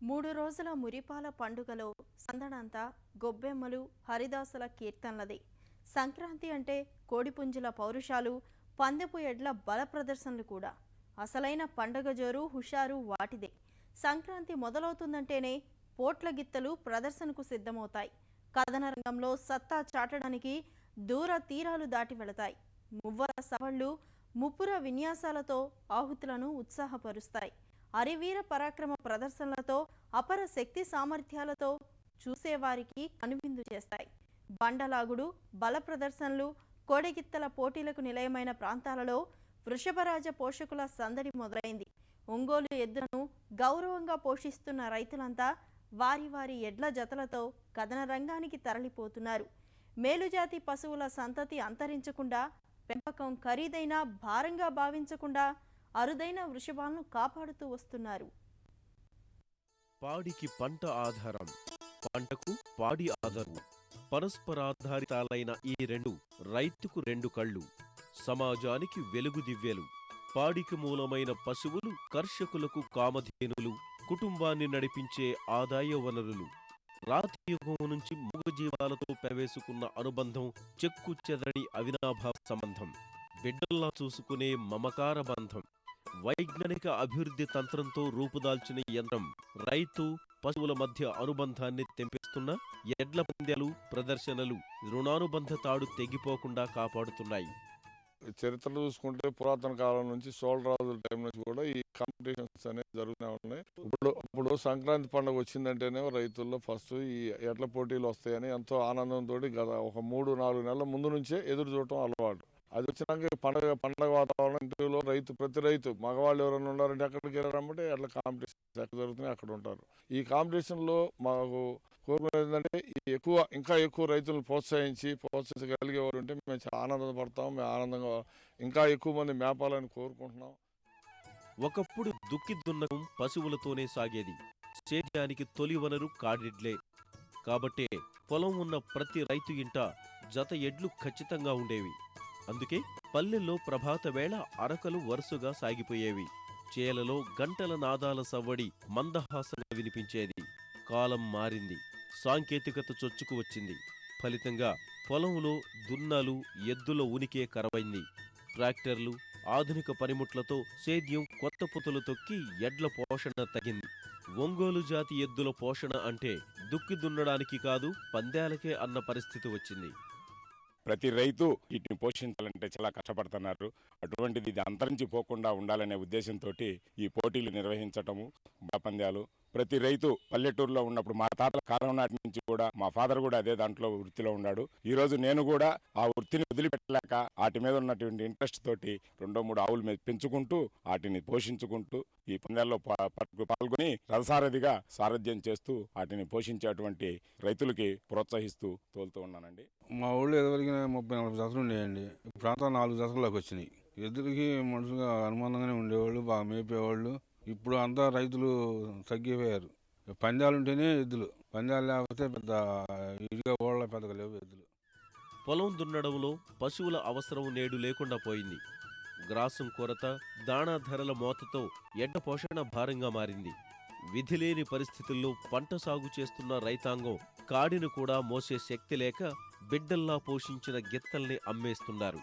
3 రోజుల మురిపాల పండుగలో సందడంతా గొబ్బెమ్మలు, హరిదాసుల కీర్తనలదే. సంక్రాంతి అంటే కోడిపుంజుల పౌరుషాలు, పందెపు ఎడ్ల బల ప్రదర్శనలు కూడా. అసలైన పండగ జోరు, హుషారు వాటిదే. సంక్రాంతి మొదలవుతుందంటేనే పోట్ల గిత్తలు ప్రదర్శనకు సిద్ధమవుతాయి. కథన రంగంలో సత్తా చాటడానికి దూర తీరాలు దాటి వెళతాయి. మువ్వల సవళ్లు, ముప్పుర విన్యాసాలతో ఆహుతులను ఉత్సాహపరుస్తాయి. అరివీర పరాక్రమ ప్రదర్శనలతో, అపర శక్తి సామర్థ్యాలతో చూసేవారికి కనువిందు చేస్తాయి. బండలాగుడు, బల ప్రదర్శనలు, కోడెగిత్తల పోటీలకు నిలయమైన ప్రాంతాలలో వృషభరాజ పోషకుల సందడి మొదలైంది. ఒంగోలు ఎద్దులను గౌరవంగా పోషిస్తున్న రైతులంతా వారి వారి ఎడ్ల జతలతో కథన రంగానికి తరలిపోతున్నారు. మేలుజాతి పశువుల సంతతి అంతరించకుండా, పెంపకం ఖరీదైన భారంగా భావించకుండా అరుదైన వృషభాలను కాపాడుతూ వస్తున్నారు. పాడికి పంట ఆధారం, పంటకు పాడి ఆధారం. పరస్పరాధారితాలైన ఈ రెండు రైతుకు రెండు కళ్ళు, సమాజానికి వెలుగు దివ్యలు. పాడికి మూలమైన పశువులు కర్షకులకు కామధేనులు, కుటుంబాన్ని నడిపించే ఆదాయ వనరులు. రాతియుగం నుంచి మూగజీవాలతో పెవేసుకున్న అనుబంధం చెక్కు చెదరని అవినాభావ సంబంధం, బిడ్డల్లా చూసుకునే మమకార బంధం. వైజ్ఞానిక అభివృద్ధి తంత్రంతో రూపుదాల్చిన యంత్రం రైతు పశువుల మధ్య అనుబంధాన్ని తెంపేస్తున్న ఎడ్ల పందాలు, ప్రదర్శనలు రుణానుబంధ తాడు తెగిపోకుండా కాపాడుతున్నాయి. చరిత్రలో చూసుకుంటే పురాతన కాలం నుంచి సోళరాజుల టైం నుంచి కూడా ఈ కాంపిటీషన్స్ అనేవి జరుగుతూనే ఉన్నాయి. ఇప్పుడు సంక్రాంతి పండుగ వచ్చిందంటేనే రైతుల్లో ఫస్ట్ ఈ ఎడ్ల పోటీలు వస్తాయని ఎంతో ఆనందంతో గత ఒక 3-4 నెలల ముందు నుంచే ఎదురు చూడటం అలవాటు. అది వచ్చినాక పండగ వాతావరణం ఇంటిలో ప్రతి రైతు మగవాళ్ళు ఎవరైనా ఉన్నారంటే ఎక్కడికి వెళ్ళారంటే ఎట్లా కాంపిటీషన్ ఎక్కడ జరుగుతున్నాయి అక్కడ ఉంటారు. ఈ కాంపిటీషన్లో మాకు కోరుకునేది ఏంటంటే ఇంకా ఎక్కువ రైతులను ప్రోత్సహించగలిగేవారు ఉంటే మేము చాలా ఆనందపడతాం. మేము ఆనందంగా ఇంకా ఎక్కువ మంది మేపాలని కోరుకుంటున్నాం. ఒకప్పుడు దుక్కి దున్నకం పశువులతోనే సాగేది. సేద్యానికి తొలి వనరు కాడెడ్లే. కాబట్టే పొలం ఉన్న ప్రతి రైతు ఇంట జత ఎడ్లు ఖచ్చితంగా ఉండేవి. అందుకే పల్లెల్లో ప్రభాత వేళ అరకలు వరుసగా సాగిపోయేవి. చేలలో గంటల నాదాల సవ్వడి మందహాసంగా వినిపించేది. కాలం మారింది, సాంకేతికత చొచ్చుకు వచ్చింది. ఫలితంగా పొలంలో దున్నాలు, ఎద్దుల ఉనికే కరవైంది. ట్రాక్టర్లు, ఆధునిక పనిముట్లతో సేద్యం కొత్త పుతులు తొక్కి ఎడ్ల పోషణ తగ్గింది. ఒంగోలు జాతి ఎద్దుల పోషణ అంటే దుక్కి దున్నడానికి కాదు, పందాలకే అన్న పరిస్థితి వచ్చింది. ప్రతి రైతు వీటిని పోషించాలంటే చాలా కష్టపడుతున్నారు. అటువంటిది ఇది అంతరించిపోకుండా ఉండాలనే ఉద్దేశంతో ఈ పోటీలు నిర్వహించటము, పందాలు. ప్రతి రైతు పల్లెటూరులో ఉన్నప్పుడు మా తాతల కాలం నాటి నుంచి కూడా మా ఫాదర్ కూడా అదే దాంట్లో వృత్తిలో ఉన్నాడు. ఈ రోజు నేను కూడా ఆ వృత్తిని వదిలిపెట్టలేక వాటి మీద ఉన్నటువంటి ఇంట్రెస్ట్ తోటి 2-3 ఆవులు మీద పెంచుకుంటూ వాటిని పోషించుకుంటూ ఈ పందాల్లో పాల్గొని రథసారథిగా సారథ్యం చేస్తూ వాటిని పోషించేటువంటి రైతులకి ప్రోత్సహిస్తూ తోలుతూ ఉన్నానండి. మా ఊళ్ళో ఎదువరికి 30-40 జతలు ఉండేయండి. ప్రాంతం 4 జతల్లోకి వచ్చినాయి. ఎద్దులకి మనుషులుగా అనుబంధంగానే ఉండేవాళ్ళు, బాగా మేపేవాళ్ళు. ఇప్పుడు అంతా రైతులు తగ్గిపోయారు. పందాలు ఉంటేనే ఎద్దులు, పందాలు లేకపోతే పెద్ద ఇదిగా ఓళ్ళ పెద్దగా లేవు ఎద్దులు. పొలం దున్నడంలో పశువుల అవసరం నేడు లేకుండా పోయింది. గ్రాసం కొరత, దాణా ధరల మోతతో ఎడ్ల పోషణ భారంగా మారింది. విధిలేని పరిస్థితుల్లో పంట సాగు చేస్తున్న రైతాంగం కాడిని కూడా మోసే శక్తి లేక బిడ్డల్లా పోషించిన గిత్తల్ని అమ్మేస్తున్నారు.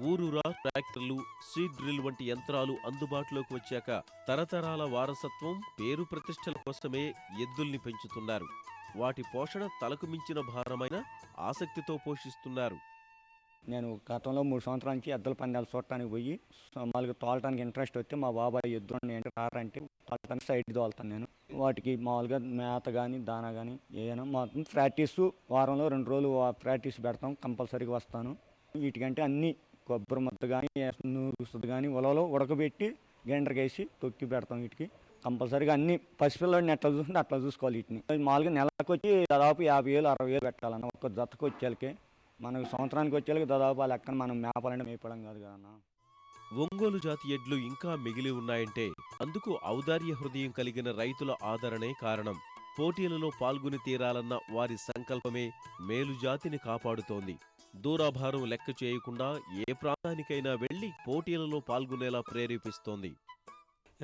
ఊరూరా ట్రాక్టర్లు, సీడ్ డ్రిల్ వంటి యంత్రాలు అందుబాటులోకి వచ్చాక తరతరాల వారసత్వం, పేరు ప్రతిష్టల కోసమే ఎద్దుల్ని పెంచుతున్నారు. వాటి పోషణ తలకు మించిన భారమైన ఆసక్తితో పోషిస్తున్నారు. నేను గతంలో 3 సంవత్సరాల నుంచి ఎద్దుల పందాలు చూడటానికి పోయి మామూలుగా తోలటానికి ఇంట్రెస్ట్ వస్తే మా బాబాయ్ ఎద్దులు ఏంటి రారంటే తోలటానికి సైడ్ తోలుతాను. నేను వాటికి మామూలుగా మేత కానీ దానా కానీ ఏదైనా మొత్తం ప్రాక్టీసు వారంలో 2 రోజులు ప్రాక్టీస్ పెడతాం. కంపల్సరీగా వస్తాను. వీటికంటే అన్నీ కొబ్బరి ముద్ద కానీ, నూరుస్తుంది కానీ ఉలలో ఉడకబెట్టి గ్రైండర్కి వేసి తొక్కి పెడతాం. వీటికి కంపల్సరీగా అన్ని పసిపిల్లడిని ఎట్లా చూస్తుంటే అట్లా చూసుకోవాలి. వీటిని మామూలుగా నెలకు వచ్చి దాదాపు 50,000-60,000 పెట్టాలన్న ఒక్క జతకు వచ్చేళ్ళకి. మనకు సంవత్సరానికి వచ్చేళ్ళకి దాదాపు ఆ లెక్కన మనం మేపాలంటే మేపడం కాదు కదన్నా. ఒంగోలు జాతి ఎడ్లు ఇంకా మిగిలి ఉన్నాయంటే అందుకు ఔదార్య హృదయం కలిగిన రైతుల ఆదరణే కారణం. పోటీలలో పాల్గొని తీరాలన్న వారి సంకల్పమే మేలుజాతిని కాపాడుతోంది. దూరాభారం లెక్క చేయకుండా ఏ ప్రాంతానికైనా వెళ్లి పోటీలలో పాల్గొనేలా ప్రేరేపిస్తోంది.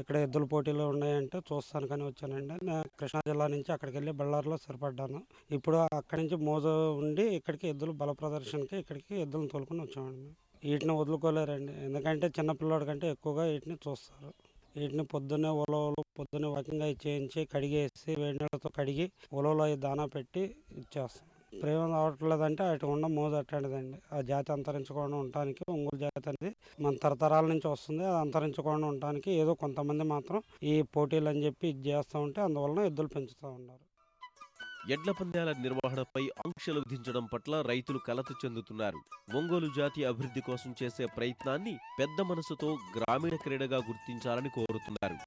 ఇక్కడ ఎద్దుల పోటీలు ఉన్నాయంటే చూస్తాను కానీ వచ్చానండి. నేను కృష్ణా జిల్లా నుంచి అక్కడికి వెళ్ళి బళ్ళారిలో స్థిరపడ్డాను. ఇప్పుడు అక్కడి నుంచి మోజు ఉండి ఇక్కడికి ఎద్దులు బల ప్రదర్శనకి ఇక్కడికి ఎద్దులను తోలుకొని వచ్చామండి. వీటిని వదులుకోలేరండి, ఎందుకంటే చిన్నపిల్లోడి కంటే ఎక్కువగా వీటిని చూస్తారు. వీటిని పొద్దున్నే ఉలవలు పొద్దున్నే వాకింగ్ అవి చేయించి కడిగేసి వేడి నీళ్ళతో కడిగి ఉలవలో అవి దానా పెట్టి ఇచ్చేస్తాం. ప్రేమ రావట్లేదంటే అటు ఉన్న మోజు అట్టండిదండి. ఆ జాతి అంతరించకుండా ఉండటానికి ఒంగోలు జాతి అనేది మన తరతరాల నుంచి వస్తుంది. అది అంతరించకుండా ఉండటానికి ఏదో కొంతమంది మాత్రం ఈ పోటీలు అని చెప్పి ఇది చేస్తూ ఉంటే అందువలన ఎద్దులు పెంచుతూ ఉన్నారు. ఎడ్ల పందాల నిర్వహణపై ఆంక్షలు విధించడం పట్ల రైతులు కలత చెందుతున్నారు. ఒంగోలు జాతి అభివృద్ధి కోసం చేసే ప్రయత్నాన్ని పెద్ద మనసుతో గ్రామీణ క్రీడగా గుర్తించాలని కోరుతున్నారు.